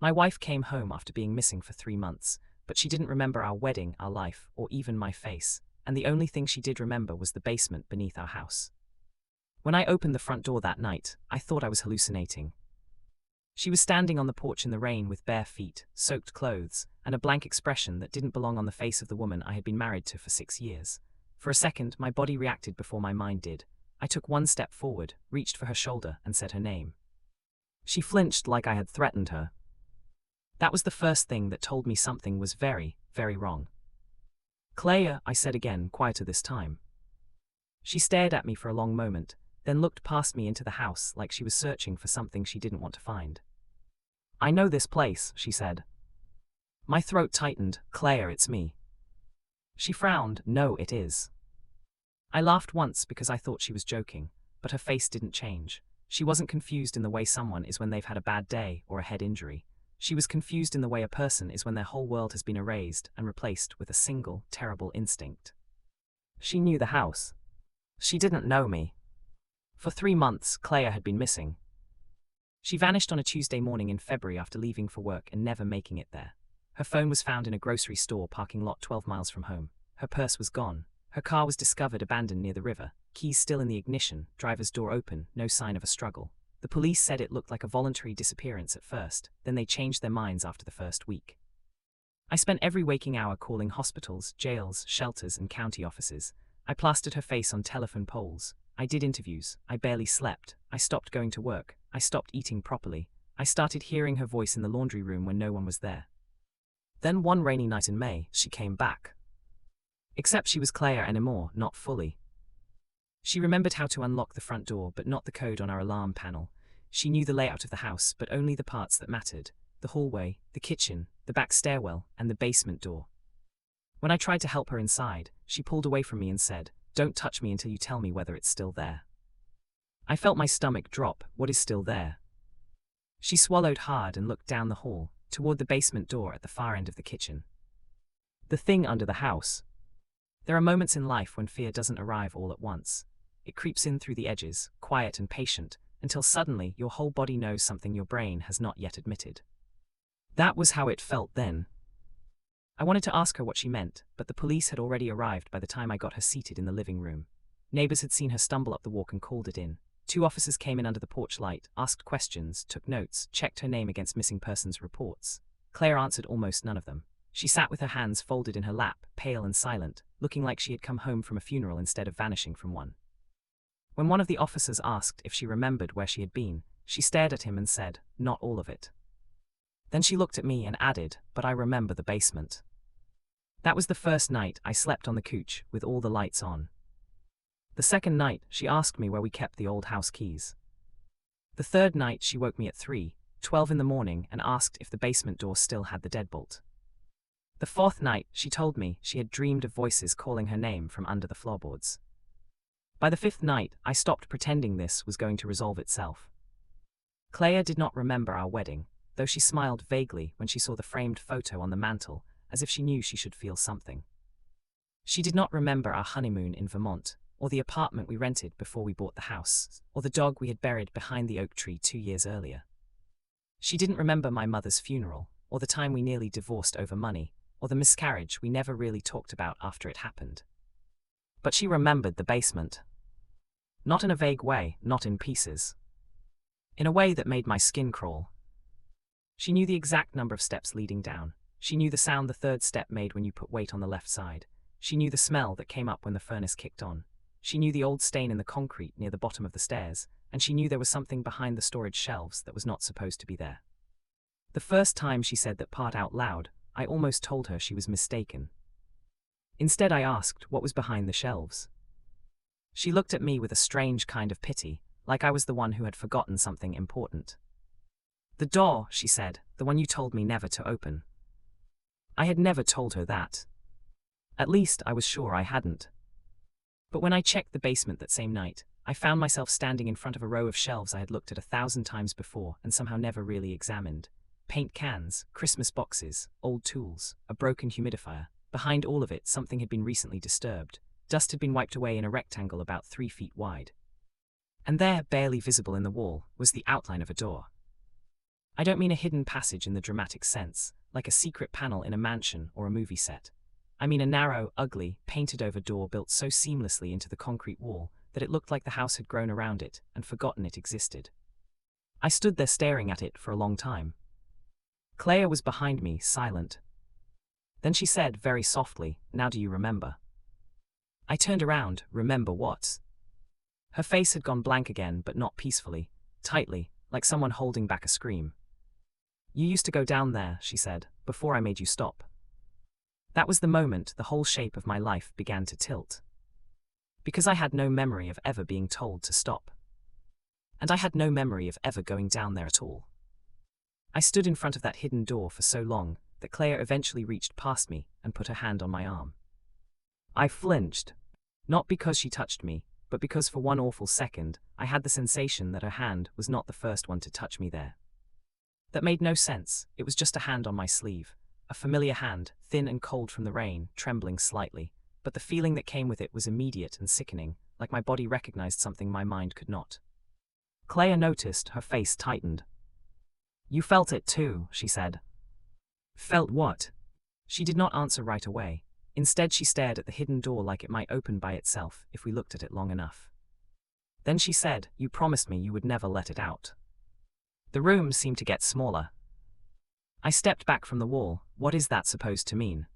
My wife came home after being missing for 3 months, but she didn't remember our wedding, our life, or even my face, and the only thing she did remember was the basement beneath our house. When I opened the front door that night, I thought I was hallucinating. She was standing on the porch in the rain with bare feet, soaked clothes, and a blank expression that didn't belong on the face of the woman I had been married to for 6 years. For a second, my body reacted before my mind did. I took one step forward, reached for her shoulder, and said her name. She flinched like I had threatened her. That was the first thing that told me something was very, very wrong. "Claire," I said again, quieter this time. She stared at me for a long moment, then looked past me into the house like she was searching for something she didn't want to find. "I know this place," she said. My throat tightened. "Claire, it's me." She frowned. "No, it is." I laughed once because I thought she was joking, but her face didn't change. She wasn't confused in the way someone is when they've had a bad day or a head injury. She was confused in the way a person is when their whole world has been erased and replaced with a single, terrible instinct. She knew the house. She didn't know me. For 3 months, Claire had been missing. She vanished on a Tuesday morning in February after leaving for work and never making it there. Her phone was found in a grocery store parking lot 12 miles from home. Her purse was gone. Her car was discovered abandoned near the river, keys still in the ignition, driver's door open, no sign of a struggle. The police said it looked like a voluntary disappearance at first, then they changed their minds after the first week. I spent every waking hour calling hospitals, jails, shelters, and county offices. I plastered her face on telephone poles. I did interviews. I barely slept. I stopped going to work. I stopped eating properly. I started hearing her voice in the laundry room when no one was there. Then one rainy night in May, she came back. Except she was Claire anymore, not fully. She remembered how to unlock the front door, but not the code on our alarm panel. She knew the layout of the house, but only the parts that mattered: the hallway, the kitchen, the back stairwell, and the basement door. When I tried to help her inside, she pulled away from me and said, "Don't touch me until you tell me whether it's still there." I felt my stomach drop. "What is still there?" She swallowed hard and looked down the hall, toward the basement door at the far end of the kitchen. "The thing under the house." There are moments in life when fear doesn't arrive all at once. It creeps in through the edges, quiet and patient, until suddenly your whole body knows something your brain has not yet admitted. That was how it felt then. I wanted to ask her what she meant, but the police had already arrived by the time I got her seated in the living room. Neighbors had seen her stumble up the walk and called it in. 2 officers came in under the porch light, asked questions, took notes, checked her name against missing persons reports. Claire answered almost none of them. She sat with her hands folded in her lap, pale and silent, looking like she had come home from a funeral instead of vanishing from one. When one of the officers asked if she remembered where she had been, she stared at him and said, "Not all of it." Then she looked at me and added, "But I remember the basement." That was the first night I slept on the couch with all the lights on. The second night, she asked me where we kept the old house keys. The third night, she woke me at 3:12 in the morning and asked if the basement door still had the deadbolt. The fourth night, she told me she had dreamed of voices calling her name from under the floorboards. By the 5th night, I stopped pretending this was going to resolve itself. Claire did not remember our wedding, though she smiled vaguely when she saw the framed photo on the mantel, as if she knew she should feel something. She did not remember our honeymoon in Vermont, or the apartment we rented before we bought the house, or the dog we had buried behind the oak tree 2 years earlier. She didn't remember my mother's funeral, or the time we nearly divorced over money, or the miscarriage we never really talked about after it happened. But she remembered the basement. Not in a vague way, not in pieces. In a way that made my skin crawl. She knew the exact number of steps leading down. She knew the sound the third step made when you put weight on the left side. She knew the smell that came up when the furnace kicked on. She knew the old stain in the concrete near the bottom of the stairs, and she knew there was something behind the storage shelves that was not supposed to be there. The first time she said that part out loud, I almost told her she was mistaken. Instead, I asked what was behind the shelves. She looked at me with a strange kind of pity, like I was the one who had forgotten something important. "The door," she said, "the one you told me never to open." I had never told her that. At least, I was sure I hadn't. But when I checked the basement that same night, I found myself standing in front of a row of shelves I had looked at 1,000 times before and somehow never really examined. Paint cans, Christmas boxes, old tools, a broken humidifier. Behind all of it, something had been recently disturbed. Dust had been wiped away in a rectangle about 3 feet wide. And there, barely visible in the wall, was the outline of a door. I don't mean a hidden passage in the dramatic sense, like a secret panel in a mansion or a movie set. I mean a narrow, ugly, painted-over door built so seamlessly into the concrete wall that it looked like the house had grown around it and forgotten it existed. I stood there staring at it for a long time. Clea was behind me, silent. Then she said, very softly, "Now do you remember?" I turned around. Remember what? Her face had gone blank again, but not peacefully, tightly, like someone holding back a scream. "You used to go down there," she said, "before I made you stop." That was the moment the whole shape of my life began to tilt. Because I had no memory of ever being told to stop. And I had no memory of ever going down there at all. I stood in front of that hidden door for so long that Clea eventually reached past me and put her hand on my arm. I flinched. Not because she touched me, but because for one awful second, I had the sensation that her hand was not the first one to touch me there. That made no sense. It was just a hand on my sleeve. A familiar hand, thin and cold from the rain, trembling slightly. But the feeling that came with it was immediate and sickening, like my body recognized something my mind could not. Clea noticed, her face tightened. "You felt it too," she said. "Felt what?" She did not answer right away. Instead, she stared at the hidden door like it might open by itself if we looked at it long enough. Then she said, "You promised me you would never let it out." The room seemed to get smaller. I stepped back from the wall. What is that supposed to mean?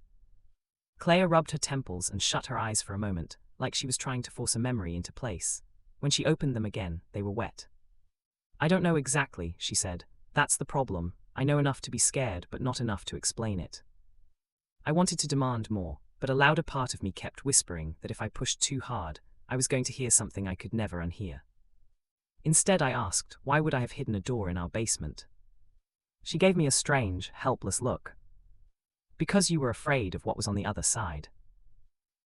Clea rubbed her temples and shut her eyes for a moment, like she was trying to force a memory into place. When she opened them again, they were wet. "I don't know exactly," she said. "That's the problem. I know enough to be scared, but not enough to explain it." I wanted to demand more, but a louder part of me kept whispering that if I pushed too hard, I was going to hear something I could never unhear. Instead, I asked, why would I have hidden a door in our basement? She gave me a strange, helpless look. "Because you were afraid of what was on the other side."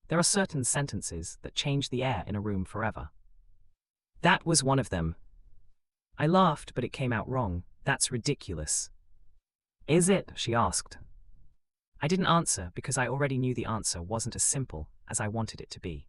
There are certain sentences that change the air in a room forever. That was one of them. I laughed, but it came out wrong. "That's ridiculous." "Is it?" she asked. I didn't answer because I already knew the answer wasn't as simple as I wanted it to be.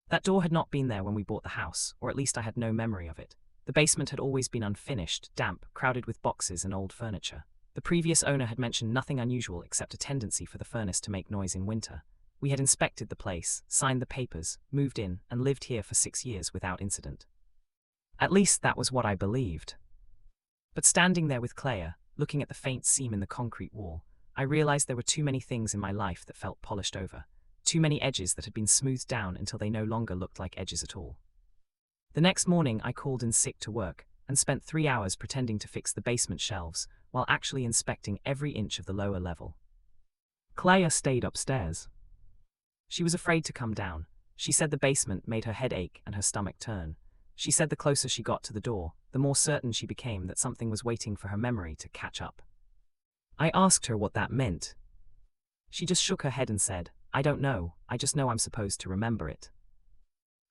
That door had not been there when we bought the house, or at least I had no memory of it. The basement had always been unfinished, damp, crowded with boxes and old furniture. The previous owner had mentioned nothing unusual except a tendency for the furnace to make noise in winter. We had inspected the place, signed the papers, moved in, and lived here for 6 years without incident. At least that was what I believed. But standing there with Clea, looking at the faint seam in the concrete wall, I realized there were too many things in my life that felt polished over, too many edges that had been smoothed down until they no longer looked like edges at all. The next morning I called in sick to work, and spent 3 hours pretending to fix the basement shelves, while actually inspecting every inch of the lower level. Clea stayed upstairs. She was afraid to come down. She said the basement made her head ache and her stomach turn. She said the closer she got to the door, the more certain she became that something was waiting for her memory to catch up. I asked her what that meant. She just shook her head and said, "I don't know, I just know I'm supposed to remember it."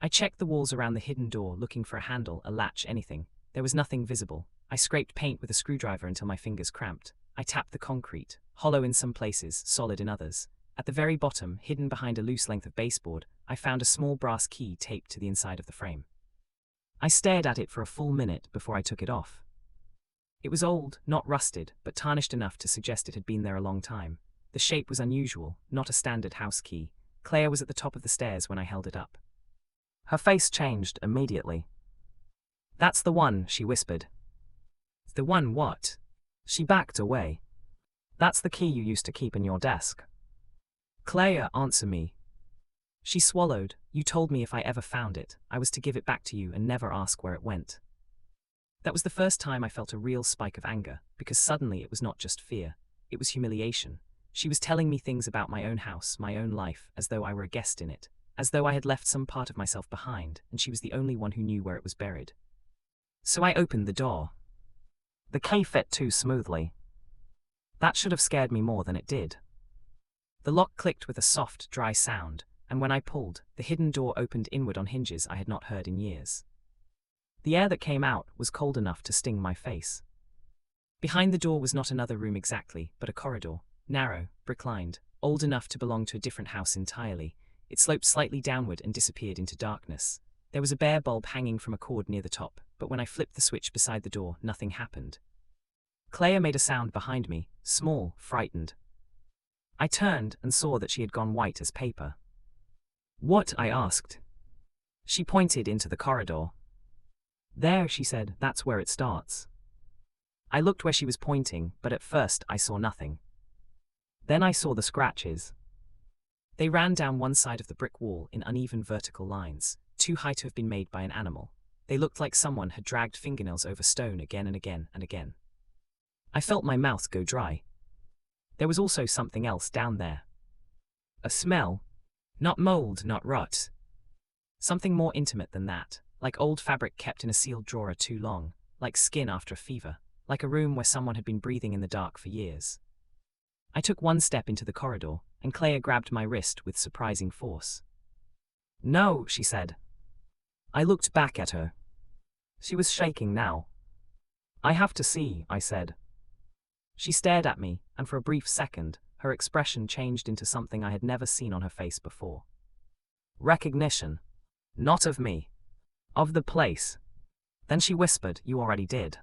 I checked the walls around the hidden door looking for a handle, a latch, anything. There was nothing visible. I scraped paint with a screwdriver until my fingers cramped. I tapped the concrete, hollow in some places, solid in others. At the very bottom, hidden behind a loose length of baseboard, I found a small brass key taped to the inside of the frame. I stared at it for a full minute before I took it off. It was old, not rusted, but tarnished enough to suggest it had been there a long time. The shape was unusual, not a standard house key. Clea was at the top of the stairs when I held it up. Her face changed immediately. "That's the one," she whispered. "The one what?" She backed away. "That's the key you used to keep in your desk." "Clea, answer me." She swallowed. "You told me if I ever found it, I was to give it back to you and never ask where it went." That was the first time I felt a real spike of anger, because suddenly it was not just fear, it was humiliation. She was telling me things about my own house, my own life, as though I were a guest in it, as though I had left some part of myself behind, and she was the only one who knew where it was buried. So I opened the door. The key fit too smoothly. That should have scared me more than it did. The lock clicked with a soft, dry sound, and when I pulled, the hidden door opened inward on hinges I had not heard in years. The air that came out was cold enough to sting my face. Behind the door was not another room exactly, but a corridor, narrow, brick-lined, old enough to belong to a different house entirely. It sloped slightly downward and disappeared into darkness. There was a bare bulb hanging from a cord near the top, but when I flipped the switch beside the door, nothing happened. Clea made a sound behind me, small, frightened. I turned and saw that she had gone white as paper. "What?" I asked. She pointed into the corridor. "There," she said, "that's where it starts." I looked where she was pointing, but at first I saw nothing. Then I saw the scratches. They ran down one side of the brick wall in uneven vertical lines, too high to have been made by an animal. They looked like someone had dragged fingernails over stone again and again and again. I felt my mouth go dry. There was also something else down there. A smell. Not mold, not rot. Something more intimate than that, like old fabric kept in a sealed drawer too long, like skin after a fever, like a room where someone had been breathing in the dark for years. I took one step into the corridor, and Clea grabbed my wrist with surprising force. "No," she said. I looked back at her. She was shaking now. "I have to see," I said. She stared at me, and for a brief second, her expression changed into something I had never seen on her face before. Recognition. Not of me. Of the place. Then she whispered, "You already did."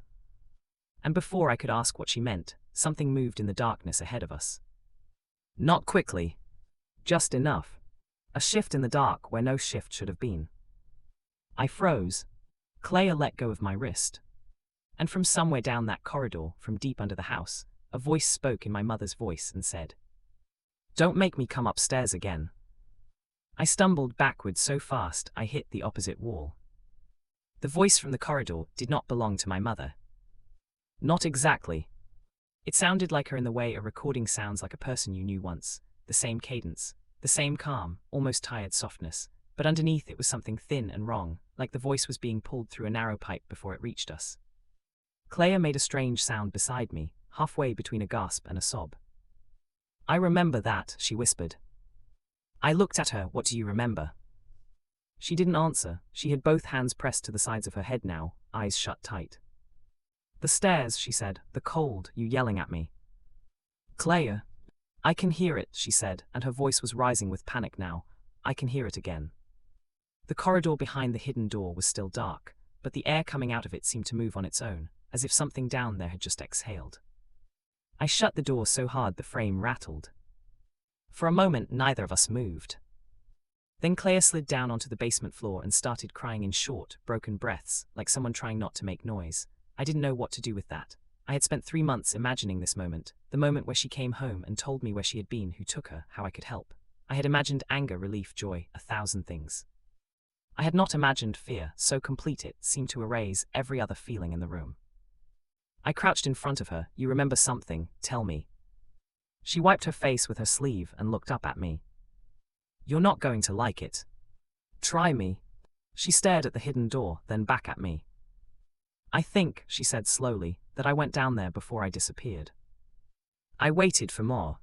And before I could ask what she meant, something moved in the darkness ahead of us. Not quickly. Just enough. A shift in the dark where no shift should have been. I froze. Clea let go of my wrist. And from somewhere down that corridor, from deep under the house, a voice spoke in my mother's voice and said, "Don't make me come upstairs again." I stumbled backwards so fast I hit the opposite wall. The voice from the corridor did not belong to my mother. Not exactly. It sounded like her in the way a recording sounds like a person you knew once, the same cadence, the same calm, almost tired softness, but underneath it was something thin and wrong, like the voice was being pulled through a narrow pipe before it reached us. Clea made a strange sound beside me, halfway between a gasp and a sob. "I remember that," she whispered. I looked at her. "What do you remember?" She didn't answer. She had both hands pressed to the sides of her head now, eyes shut tight. "The stairs," she said, "the cold, you yelling at me." "Clea." "I can hear it," she said, and her voice was rising with panic now. "I can hear it again." The corridor behind the hidden door was still dark, but the air coming out of it seemed to move on its own, as if something down there had just exhaled. I shut the door so hard the frame rattled. For a moment, neither of us moved. Then Clea slid down onto the basement floor and started crying in short, broken breaths, like someone trying not to make noise. I didn't know what to do with that. I had spent 3 months imagining this moment, the moment where she came home and told me where she had been, who took her, how I could help. I had imagined anger, relief, joy, 1,000 things. I had not imagined fear, so complete it seemed to erase every other feeling in the room. I crouched in front of her. "You remember something, tell me." She wiped her face with her sleeve and looked up at me. "You're not going to like it. Try me." She stared at the hidden door, then back at me. "I think," she said slowly, "that I went down there before I disappeared. I waited for more."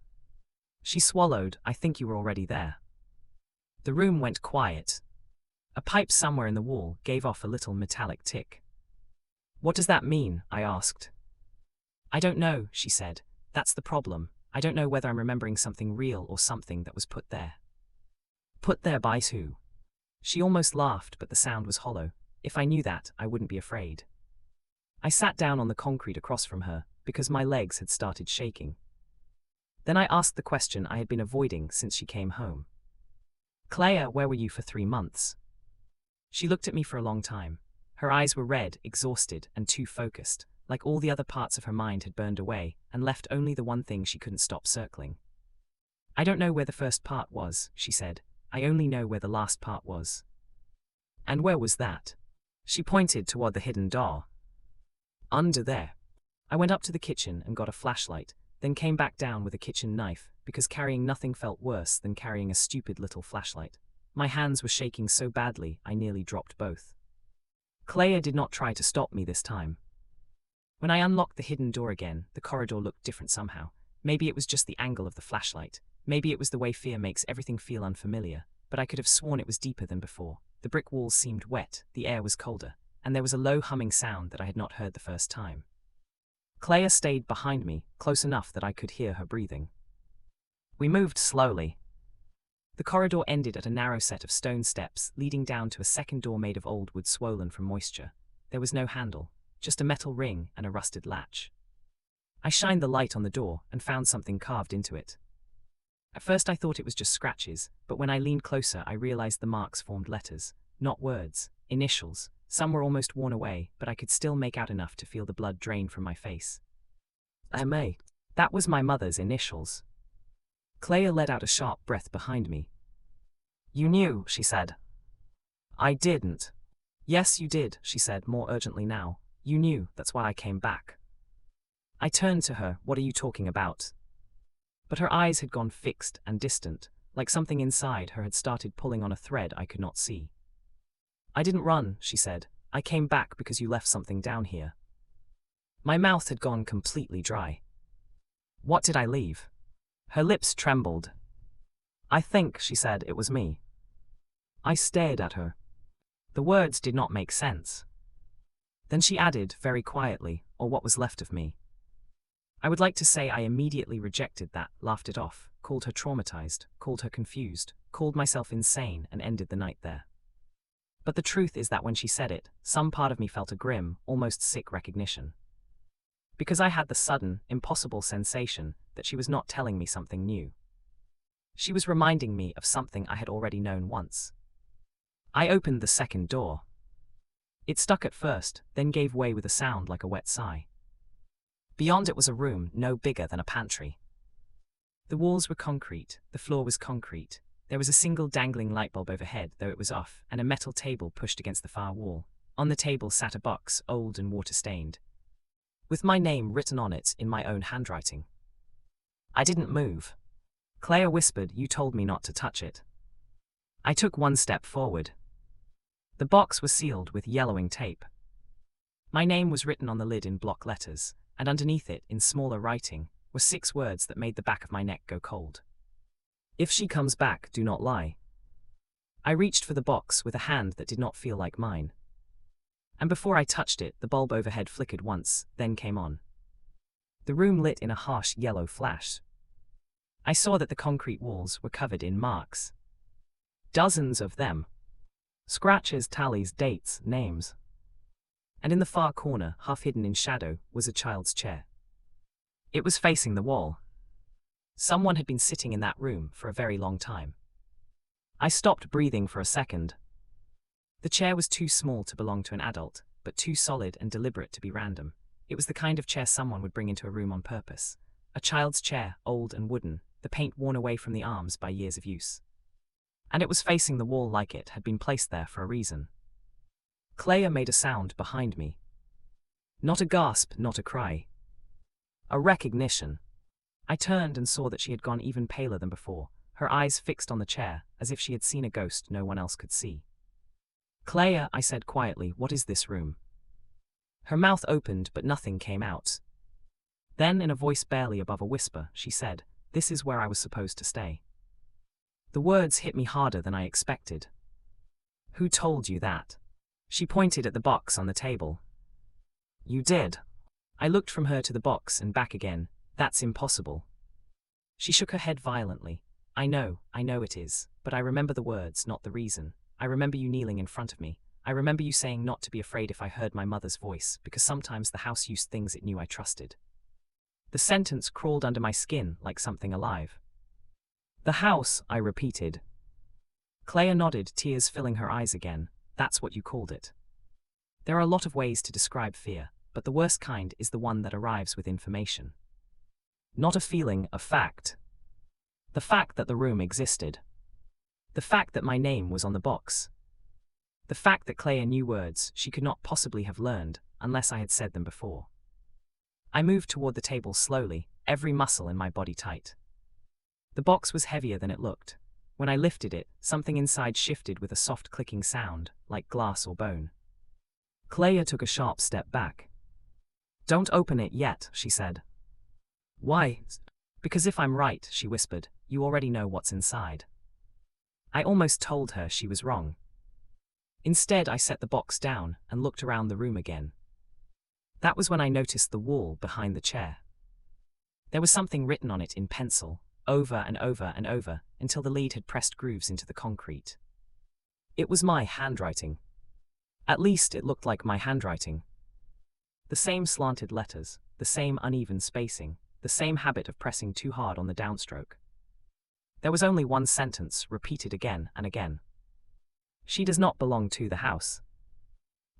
She swallowed. "I think you were already there." The room went quiet. A pipe somewhere in the wall gave off a little metallic tick. "What does that mean?" I asked. "I don't know," she said. "That's the problem. I don't know whether I'm remembering something real or something that was put there." "Put there by who?" She almost laughed, but the sound was hollow. If I knew that, I wouldn't be afraid. I sat down on the concrete across from her, because my legs had started shaking. Then I asked the question I had been avoiding since she came home. "Clea, where were you for 3 months?" She looked at me for a long time. Her eyes were red, exhausted, and too focused, like all the other parts of her mind had burned away, and left only the one thing she couldn't stop circling. "I don't know where the first part was," she said. "I only know where the last part was." "And where was that?" She pointed toward the hidden door. "Under there." I went up to the kitchen and got a flashlight, then came back down with a kitchen knife, because carrying nothing felt worse than carrying a stupid little flashlight. My hands were shaking so badly I nearly dropped both. Clea did not try to stop me this time. When I unlocked the hidden door again, the corridor looked different somehow. Maybe it was just the angle of the flashlight. Maybe it was the way fear makes everything feel unfamiliar, but I could have sworn it was deeper than before. The brick walls seemed wet, the air was colder, and there was a low humming sound that I had not heard the first time. Clea stayed behind me, close enough that I could hear her breathing. We moved slowly. The corridor ended at a narrow set of stone steps leading down to a second door made of old wood swollen from moisture. There was no handle, just a metal ring and a rusted latch. I shined the light on the door and found something carved into it. At first I thought it was just scratches, but when I leaned closer I realized the marks formed letters, not words, initials. Some were almost worn away, but I could still make out enough to feel the blood drain from my face. M.A. That was my mother's initials. Clea let out a sharp breath behind me. You knew, she said. I didn't. Yes, you did, she said more urgently now. You knew, that's why I came back. I turned to her. What are you talking about? But her eyes had gone fixed and distant, like something inside her had started pulling on a thread I could not see. I didn't run, she said. I came back because you left something down here. My mouth had gone completely dry. What did I leave? Her lips trembled. I think, she said, it was me. I stared at her. The words did not make sense. Then she added, very quietly, or what was left of me. I would like to say I immediately rejected that, laughed it off, called her traumatized, called her confused, called myself insane, and ended the night there. But the truth is that when she said it, some part of me felt a grim, almost sick recognition. Because I had the sudden, impossible sensation that she was not telling me something new. She was reminding me of something I had already known once. I opened the second door. It stuck at first, then gave way with a sound like a wet sigh. Beyond it was a room no bigger than a pantry. The walls were concrete, the floor was concrete. There was a single dangling light bulb overhead, though it was off, and a metal table pushed against the far wall. On the table sat a box, old and water-stained, with my name written on it in my own handwriting. I didn't move. Clea whispered, you told me not to touch it. I took one step forward. The box was sealed with yellowing tape. My name was written on the lid in block letters, and underneath it, in smaller writing, were 6 words that made the back of my neck go cold. If she comes back, do not lie. I reached for the box with a hand that did not feel like mine. And before I touched it, the bulb overhead flickered once, then came on. The room lit in a harsh yellow flash. I saw that the concrete walls were covered in marks. Dozens of them. Scratches, tallies, dates, names. And in the far corner, half hidden in shadow, was a child's chair. It was facing the wall. Someone had been sitting in that room for a very long time. I stopped breathing for a second. The chair was too small to belong to an adult, but too solid and deliberate to be random. It was the kind of chair someone would bring into a room on purpose. A child's chair, old and wooden, the paint worn away from the arms by years of use. And it was facing the wall like it had been placed there for a reason. Clea made a sound behind me. Not a gasp, not a cry. A recognition. I turned and saw that she had gone even paler than before, her eyes fixed on the chair, as if she had seen a ghost no one else could see. Clea, I said quietly, what is this room? Her mouth opened, but nothing came out. Then, in a voice barely above a whisper, she said, this is where I was supposed to stay. The words hit me harder than I expected. Who told you that? She pointed at the box on the table. You did. I looked from her to the box and back again. That's impossible. She shook her head violently. I know it is, but I remember the words, not the reason. I remember you kneeling in front of me. I remember you saying not to be afraid if I heard my mother's voice, because sometimes the house used things it knew I trusted. The sentence crawled under my skin like something alive. The house, I repeated. Clea nodded, tears filling her eyes again. That's what you called it. There are a lot of ways to describe fear, but the worst kind is the one that arrives with information. Not a feeling, a fact. The fact that the room existed. The fact that my name was on the box. The fact that Clea knew words she could not possibly have learned unless I had said them before. I moved toward the table slowly, every muscle in my body tight. The box was heavier than it looked. When I lifted it, something inside shifted with a soft clicking sound, like glass or bone. Clea took a sharp step back. Don't open it yet, she said. Why? Because if I'm right, she whispered, you already know what's inside. I almost told her she was wrong. Instead, I set the box down and looked around the room again. That was when I noticed the wall behind the chair. There was something written on it in pencil, over and over and over, until the lead had pressed grooves into the concrete. It was my handwriting. At least it looked like my handwriting. The same slanted letters, the same uneven spacing, the same habit of pressing too hard on the downstroke. There was only one sentence, repeated again and again. She does not belong to the house.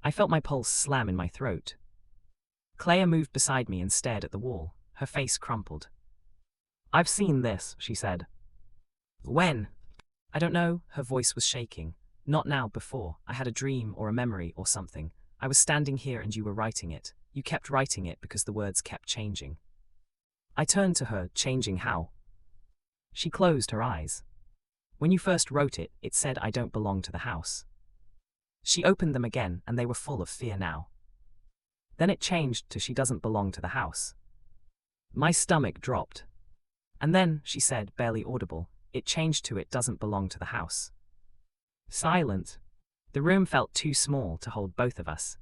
I felt my pulse slam in my throat. Clea moved beside me and stared at the wall, her face crumpled. "I've seen this," she said. "When?" "I don't know," her voice was shaking. "Not now, before. I had a dream or a memory or something. I was standing here and you were writing it. You kept writing it because the words kept changing." I turned to her. "Changing how?" She closed her eyes. "When you first wrote it, it said I don't belong to the house." She opened them again and they were full of fear now. Then it changed to she doesn't belong to the house. My stomach dropped. And then, she said, barely audible, it changed to it doesn't belong to the house. Silent. The room felt too small to hold both of us.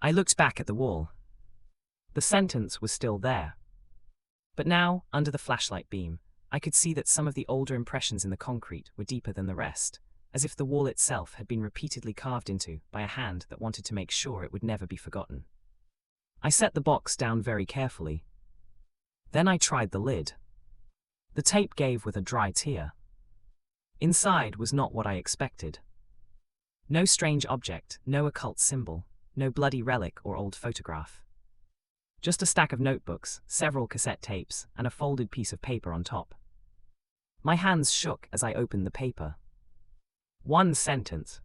I looked back at the wall. The sentence was still there. But now, under the flashlight beam, I could see that some of the older impressions in the concrete were deeper than the rest, as if the wall itself had been repeatedly carved into by a hand that wanted to make sure it would never be forgotten. I set the box down very carefully. Then I tried the lid. The tape gave with a dry tear. Inside was not what I expected. No strange object, no occult symbol, no bloody relic or old photograph. Just a stack of notebooks, several cassette tapes, and a folded piece of paper on top. My hands shook as I opened the paper. One sentence.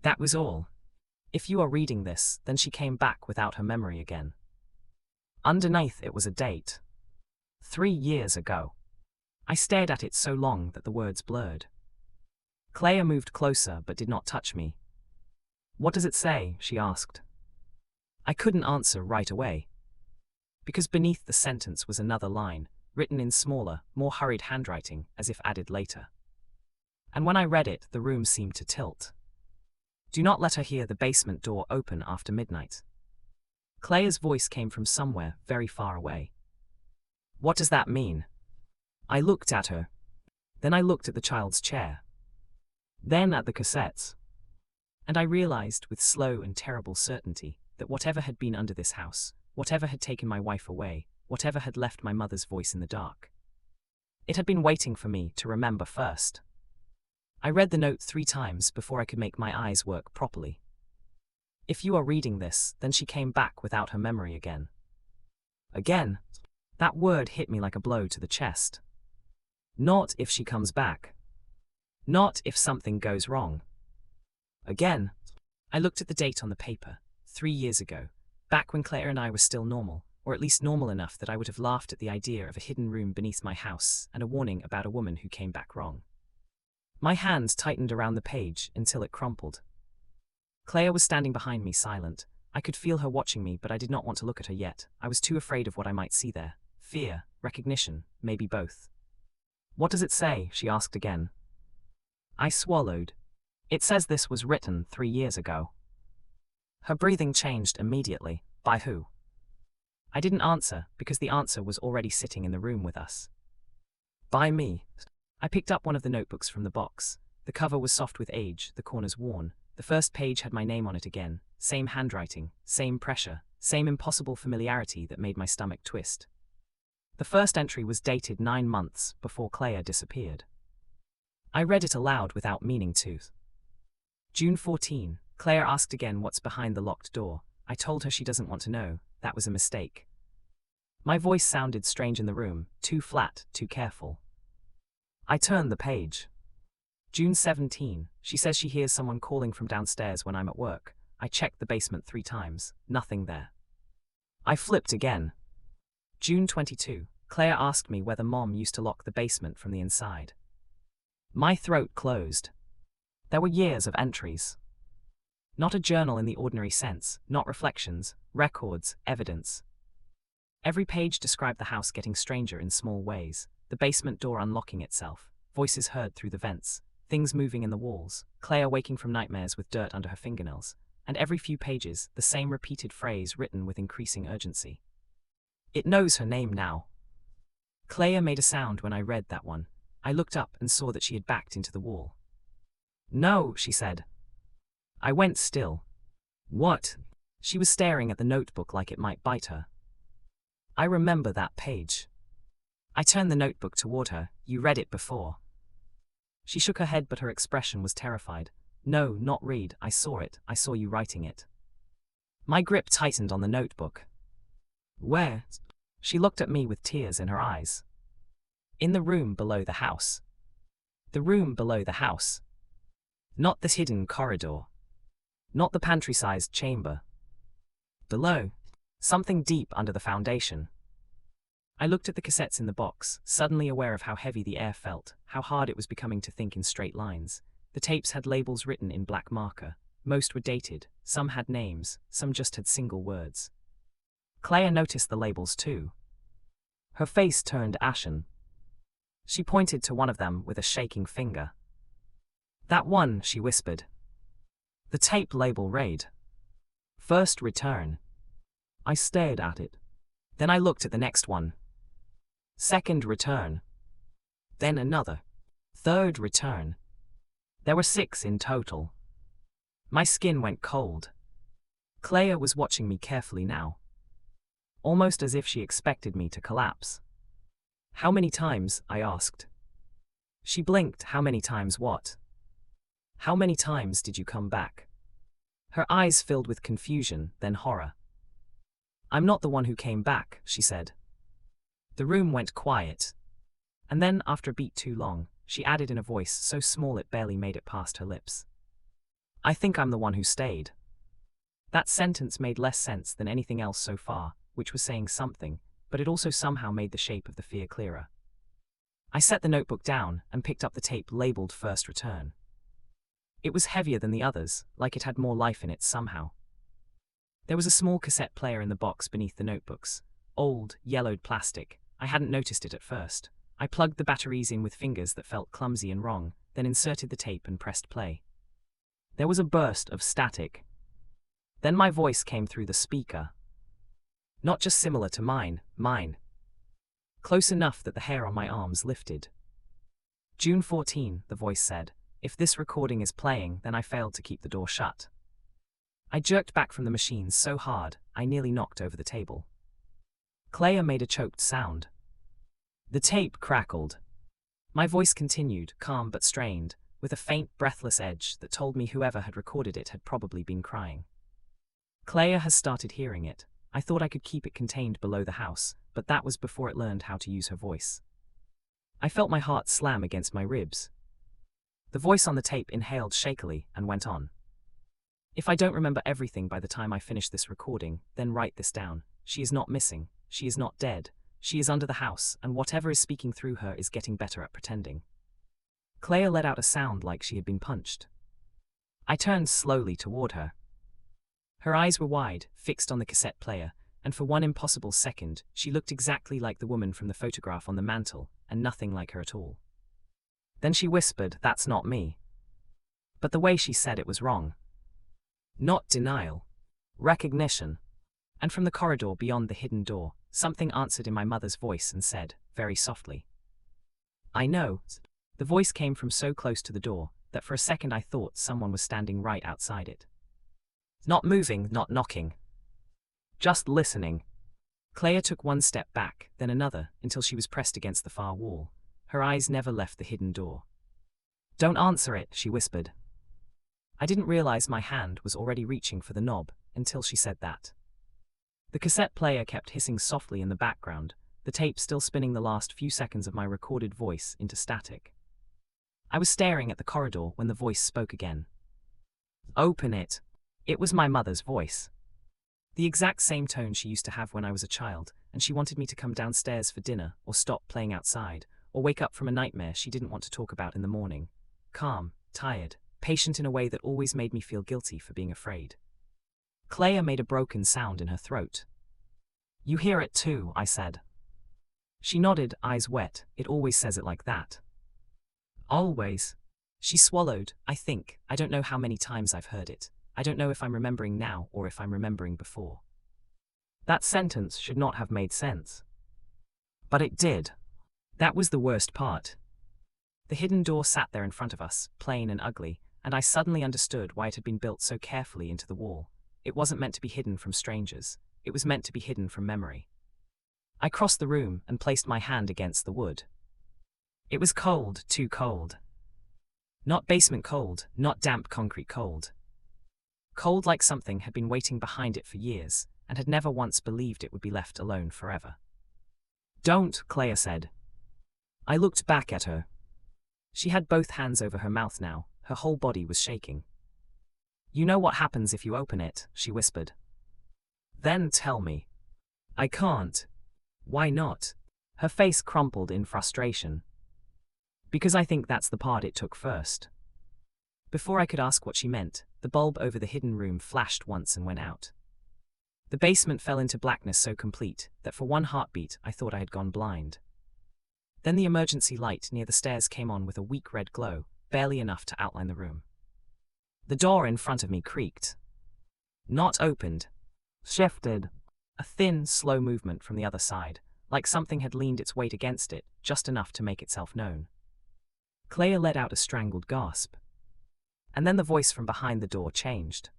That was all. "If you are reading this, then she came back without her memory again." Underneath it was a date. 3 years ago. I stared at it so long that the words blurred. Clea moved closer but did not touch me. "What does it say?" she asked. I couldn't answer right away. Because beneath the sentence was another line, written in smaller, more hurried handwriting, as if added later. And when I read it, the room seemed to tilt. "Do not let her hear the basement door open after midnight." Clea's voice came from somewhere very far away. "What does that mean?" I looked at her. Then I looked at the child's chair. Then at the cassettes. And I realized with slow and terrible certainty that whatever had been under this house, whatever had taken my wife away, whatever had left my mother's voice in the dark, it had been waiting for me to remember first. I read the note 3 times before I could make my eyes work properly. "If you are reading this, then she came back without her memory again." Again. That word hit me like a blow to the chest. Not if she comes back. Not if something goes wrong. Again. I looked at the date on the paper. 3 years ago. Back when Clea and I were still normal, or at least normal enough that I would have laughed at the idea of a hidden room beneath my house and a warning about a woman who came back wrong. My hand tightened around the page until it crumpled. Clea was standing behind me, silent. I could feel her watching me, but I did not want to look at her yet. I was too afraid of what I might see there. Fear, recognition, maybe both. "What does it say?" she asked again. I swallowed. "It says this was written 3 years ago." Her breathing changed immediately. "By who?" I didn't answer, because the answer was already sitting in the room with us. "By me." I picked up one of the notebooks from the box. The cover was soft with age, the corners worn. The first page had my name on it again. Same handwriting, same pressure, same impossible familiarity that made my stomach twist. The first entry was dated 9 months before Clea disappeared. I read it aloud without meaning to. June 14. Clea asked again what's behind the locked door. I told her she doesn't want to know. That was a mistake. My voice sounded strange in the room, too flat, too careful. I turned the page. June 17. She says she hears someone calling from downstairs when I'm at work. I checked the basement 3 times. Nothing there. I flipped again. June 22. Clea asked me whether Mom used to lock the basement from the inside. My throat closed. There were years of entries. Not a journal in the ordinary sense, not reflections, records, evidence. Every page described the house getting stranger in small ways, the basement door unlocking itself, voices heard through the vents, things moving in the walls, Clea waking from nightmares with dirt under her fingernails, and every few pages, the same repeated phrase written with increasing urgency. "It knows her name now." Clea made a sound when I read that one. I looked up and saw that she had backed into the wall. "No," she said. I went still. "What?" She was staring at the notebook like it might bite her. I remember that page. I turned the notebook toward her. You read it before. She shook her head, but her expression was terrified. No, not read. I saw it. I saw you writing it. My grip tightened on the notebook. Where? She looked at me with tears in her eyes. In the room below the house. The room below the house. Not the hidden corridor. Not the pantry-sized chamber. Below. Something deep under the foundation. I looked at the cassettes in the box, suddenly aware of how heavy the air felt, how hard it was becoming to think in straight lines. The tapes had labels written in black marker. Most were dated, some had names, some just had single words. Clea noticed the labels too. Her face turned ashen. She pointed to one of them with a shaking finger. That one, she whispered. The tape label read, First Return. I stared at it. Then I looked at the next one. Second Return. Then another. Third Return. There were 6 in total. My skin went cold. Clea was watching me carefully now. Almost as if she expected me to collapse. How many times? I asked. She blinked. How many times what? How many times did you come back? Her eyes filled with confusion, then horror. I'm not the one who came back, she said. The room went quiet. And then, after a beat too long, she added in a voice so small it barely made it past her lips. I think I'm the one who stayed. That sentence made less sense than anything else so far, which was saying something, but it also somehow made the shape of the fear clearer. I set the notebook down and picked up the tape labeled First Return. It was heavier than the others, like it had more life in it somehow. There was a small cassette player in the box beneath the notebooks. Old, yellowed plastic. I hadn't noticed it at first. I plugged the batteries in with fingers that felt clumsy and wrong, then inserted the tape and pressed play. There was a burst of static. Then my voice came through the speaker. Not just similar to mine. Close enough that the hair on my arms lifted. June 14, the voice said. If this recording is playing, then I failed to keep the door shut. I jerked back from the machine so hard, I nearly knocked over the table. Clea made a choked sound. The tape crackled. My voice continued, calm but strained, with a faint, breathless edge that told me whoever had recorded it had probably been crying. Clea has started hearing it. I thought I could keep it contained below the house, but that was before it learned how to use her voice. I felt my heart slam against my ribs. The voice on the tape inhaled shakily and went on. If I don't remember everything by the time I finish this recording, then write this down. She is not missing. She is not dead. She is under the house, and whatever is speaking through her is getting better at pretending. Clea let out a sound like she had been punched. I turned slowly toward her. Her eyes were wide, fixed on the cassette player, and for one impossible second, she looked exactly like the woman from the photograph on the mantel, and nothing like her at all. Then she whispered, "That's not me." But the way she said it was wrong. Not denial. Recognition. And from the corridor beyond the hidden door, something answered in my mother's voice and said, very softly, "I know." The voice came from so close to the door that for a second I thought someone was standing right outside it. Not moving, not knocking. Just listening. Clea took one step back, then another, until she was pressed against the far wall. Her eyes never left the hidden door. "Don't answer it," she whispered. I didn't realize my hand was already reaching for the knob until she said that. The cassette player kept hissing softly in the background, the tape still spinning the last few seconds of my recorded voice into static. I was staring at the corridor when the voice spoke again. "Open it." It was my mother's voice. The exact same tone she used to have when I was a child, and she wanted me to come downstairs for dinner, or stop playing outside, or wake up from a nightmare she didn't want to talk about in the morning. Calm, tired, patient in a way that always made me feel guilty for being afraid. Clea made a broken sound in her throat. "You hear it too," I said. She nodded, eyes wet. "It always says it like that." "Always." She swallowed. "I think. I don't know how many times I've heard it. I don't know if I'm remembering now or if I'm remembering before." That sentence should not have made sense. But it did. That was the worst part. The hidden door sat there in front of us, plain and ugly, and I suddenly understood why it had been built so carefully into the wall. it wasn't meant to be hidden from strangers. It was meant to be hidden from memory. I crossed the room and placed my hand against the wood. It was cold, too cold. Not basement cold, not damp concrete cold. Cold like something had been waiting behind it for years, and had never once believed it would be left alone forever. "Don't," Clea said. I looked back at her. She had both hands over her mouth now, her whole body was shaking. "You know what happens if you open it," she whispered. "Then tell me." "I can't." "Why not?" Her face crumpled in frustration. "Because I think that's the part it took first." Before I could ask what she meant, the bulb over the hidden room flashed once and went out. The basement fell into blackness so complete that for one heartbeat I thought I had gone blind. Then the emergency light near the stairs came on with a weak red glow, barely enough to outline the room. The door in front of me creaked. Not opened. Shifted. A thin, slow movement from the other side, like something had leaned its weight against it, just enough to make itself known. Clea let out a strangled gasp. And then the voice from behind the door changed.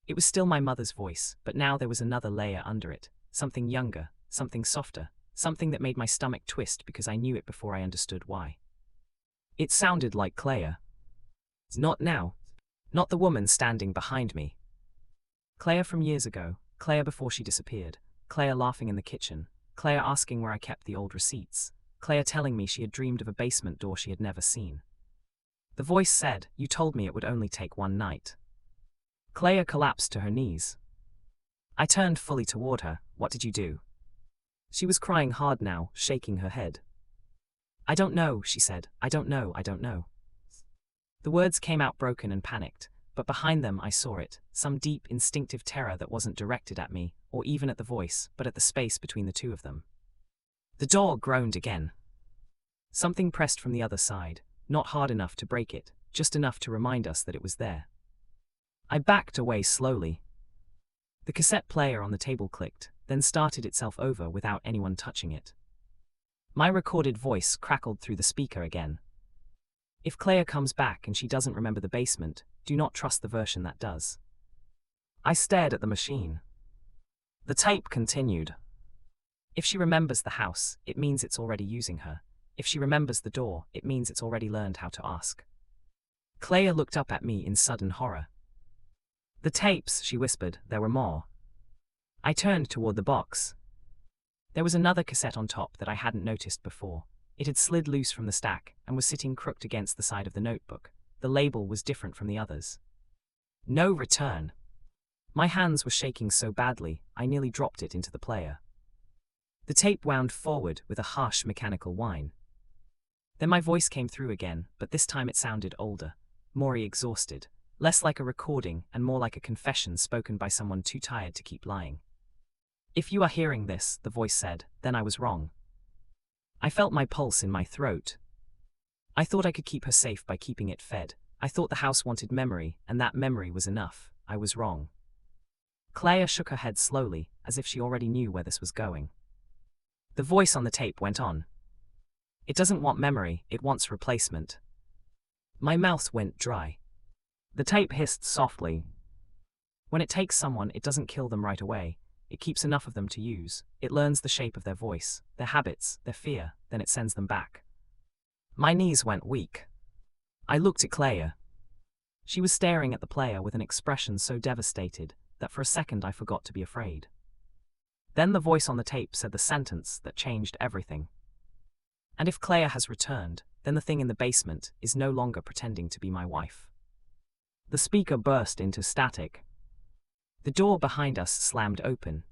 It was still my mother's voice, but now there was another layer under it, something younger, something softer, something that made my stomach twist because I knew it before I understood why. It sounded like Clea. Not now. Not the woman standing behind me. Clea from years ago, Clea before she disappeared, Clea laughing in the kitchen, Clea asking where I kept the old receipts, Clea telling me she had dreamed of a basement door she had never seen. The voice said, "You told me it would only take one night." Clea collapsed to her knees. I turned fully toward her. "What did you do?" She was crying hard now, shaking her head. "I don't know," she said. "I don't know, I don't know." The words came out broken and panicked, but behind them I saw it, some deep, instinctive terror that wasn't directed at me, or even at the voice, but at the space between the two of them. The door groaned again. Something pressed from the other side, not hard enough to break it, just enough to remind us that it was there. I backed away slowly. The cassette player on the table clicked, then started itself over without anyone touching it. My recorded voice crackled through the speaker again. "If Clea comes back and she doesn't remember the basement, do not trust the version that does." I stared at the machine. The tape continued. "If she remembers the house, it means it's already using her. If she remembers the door, it means it's already learned how to ask." Clea looked up at me in sudden horror. "The tapes," she whispered, "there were more." I turned toward the box. There was another cassette on top that I hadn't noticed before. It had slid loose from the stack and was sitting crooked against the side of the notebook. The label was different from the others. "No return." My hands were shaking so badly, I nearly dropped it into the player. The tape wound forward with a harsh mechanical whine. Then my voice came through again, but this time it sounded older, more exhausted, less like a recording and more like a confession spoken by someone too tired to keep lying. "If you are hearing this," the voice said, "then I was wrong." I felt my pulse in my throat. I thought I could keep her safe by keeping it fed. I thought the house wanted memory, and that memory was enough. I was wrong. Clea shook her head slowly, as if she already knew where this was going. The voice on the tape went on. "It doesn't want memory, it wants replacement." My mouth went dry. The tape hissed softly. "When it takes someone, it doesn't kill them right away. It keeps enough of them to use. It learns the shape of their voice, their habits, their fear, then it sends them back." My knees went weak. I looked at Clea. She was staring at the player with an expression so devastated that for a second I forgot to be afraid. Then the voice on the tape said the sentence that changed everything. "And if Clea has returned, then the thing in the basement is no longer pretending to be my wife." The speaker burst into static. The door behind us slammed open,